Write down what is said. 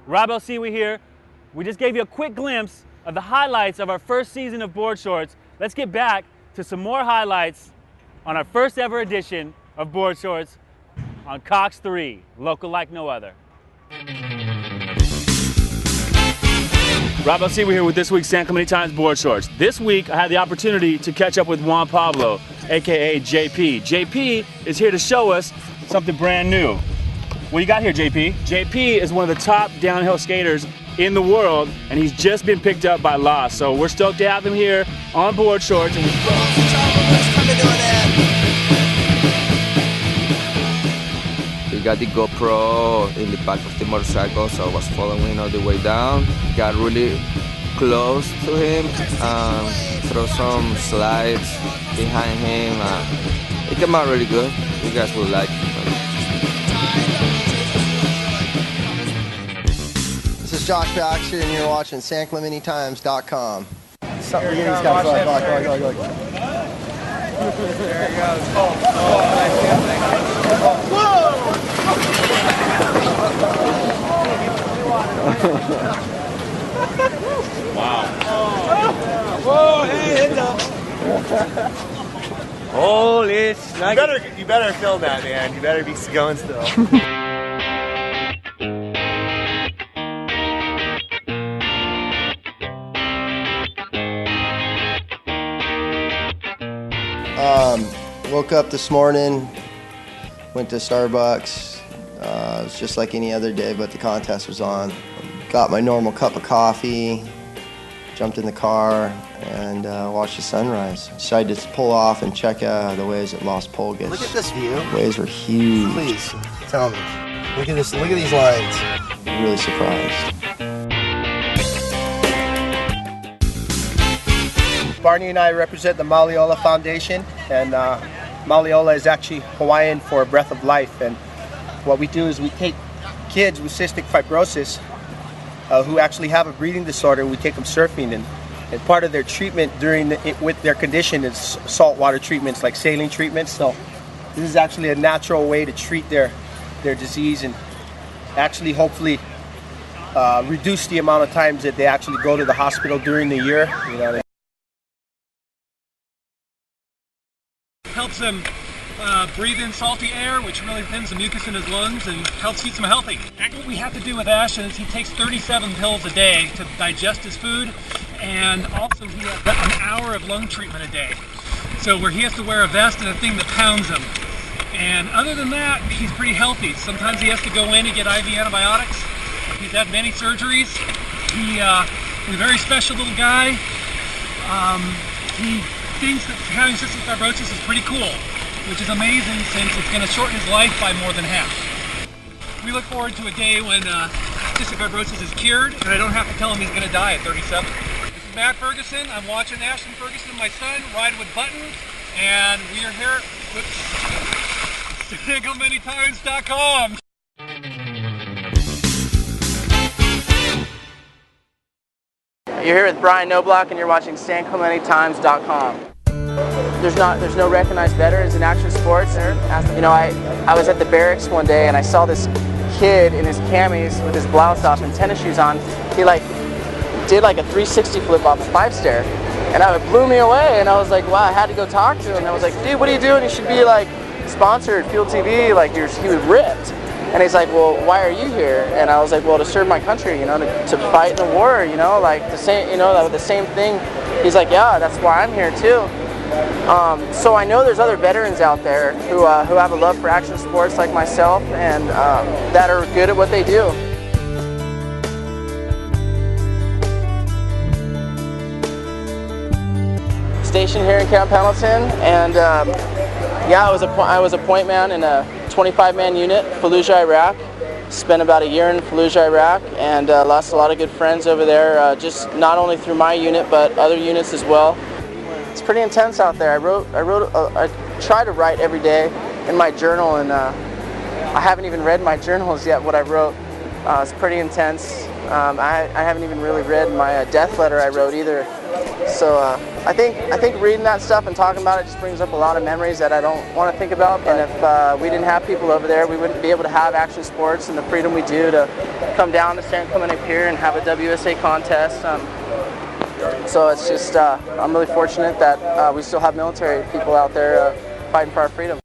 Rob LC here. We just gave you a quick glimpse of the highlights of our first season of Board Shorts. Let's get back to some more highlights on our first ever edition of Board Shorts on Cox 3, local like no other. Rob LC here with this week's San Clemente Times Board Shorts. This week I had the opportunity to catch up with Juan Pablo, aka JP. JP is here to show us something brand new. What you got here, JP? JP is one of the top downhill skaters in the world, and he's just been picked up by Lost. So we're stoked to have him here on Board Shorts. And we got the GoPro in the back of the motorcycle, so I was following all the way down. Got really close to him, throw some slides behind him. It came out really good. You guys will like it. This is Josh Baxter, and you're watching SanClementeTimes.com. There he goes. wow. Whoa, hey, heads up. Holy snuggie. You better film that, man. You better be going still. Woke up this morning, went to Starbucks. It was just like any other day, but the contest was on. Got my normal cup of coffee, jumped in the car, and watched the sunrise. Decided to pull off and check the waves at Los Pulgas. Look at this view. Waves were huge. Please, tell me. Look at this. Look at these lines. Really surprised. Barney and I represent the Maliola Foundation, and Maliola is actually Hawaiian for breath of life. And what we do is we take kids with cystic fibrosis who actually have a breathing disorder, and we take them surfing. And part of their treatment with their condition is saltwater treatments, like saline treatments. So this is actually a natural way to treat their disease and actually hopefully reduce the amount of times that they actually go to the hospital during the year. You know, helps him breathe in salty air, which really thins the mucus in his lungs and helps keep him healthy. What we have to do with Ashton is he takes 37 pills a day to digest his food, and also he has an hour of lung treatment a day. So where he has to wear a vest and a thing that pounds him. And other than that, he's pretty healthy. Sometimes he has to go in and get IV antibiotics. He's had many surgeries. He's a very special little guy. He thinks that having cystic fibrosis is pretty cool, which is amazing since it's going to shorten his life by more than half. We look forward to a day when cystic fibrosis is cured and I don't have to tell him he's going to die at 37. This is Matt Ferguson. I'm watching Ashton Ferguson, my son, ride with Button, and we are here with SanClementeTimes.com. You're here with Brian Noblock, and you're watching SanClementeTimes.com. There's no recognized veterans in action sports. You know, I was at the barracks one day and I saw this kid in his camis with his blouse off and tennis shoes on. He did like a 360 flip off a 5-stair, and it blew me away. And I was like, wow, I had to go talk to him. And I was like, dude, what are you doing? You should be like sponsored, Field TV. Like he was ripped. And he's like, well, why are you here? And I was like, well, to serve my country, you know, to fight in the war, you know, like the same, you know, the same thing. He's like, yeah, that's why I'm here too. So I know there's other veterans out there who have a love for action sports like myself, and that are good at what they do. Stationed here in Camp Pendleton, and yeah, I was a point man in a 25-man unit, Fallujah, Iraq. Spent about a year in Fallujah, Iraq, and lost a lot of good friends over there, just not only through my unit, but other units as well. It's pretty intense out there. I try to write every day in my journal, and I haven't even read my journals yet, what I wrote. It's pretty intense. I haven't even really read my death letter I wrote either. So I think reading that stuff and talking about it just brings up a lot of memories that I don't want to think about. And if we didn't have people over there, we wouldn't be able to have action sports and the freedom we do to come down to San Clemente Pier and have a WSA contest. So it's just, I'm really fortunate that we still have military people out there fighting for our freedom.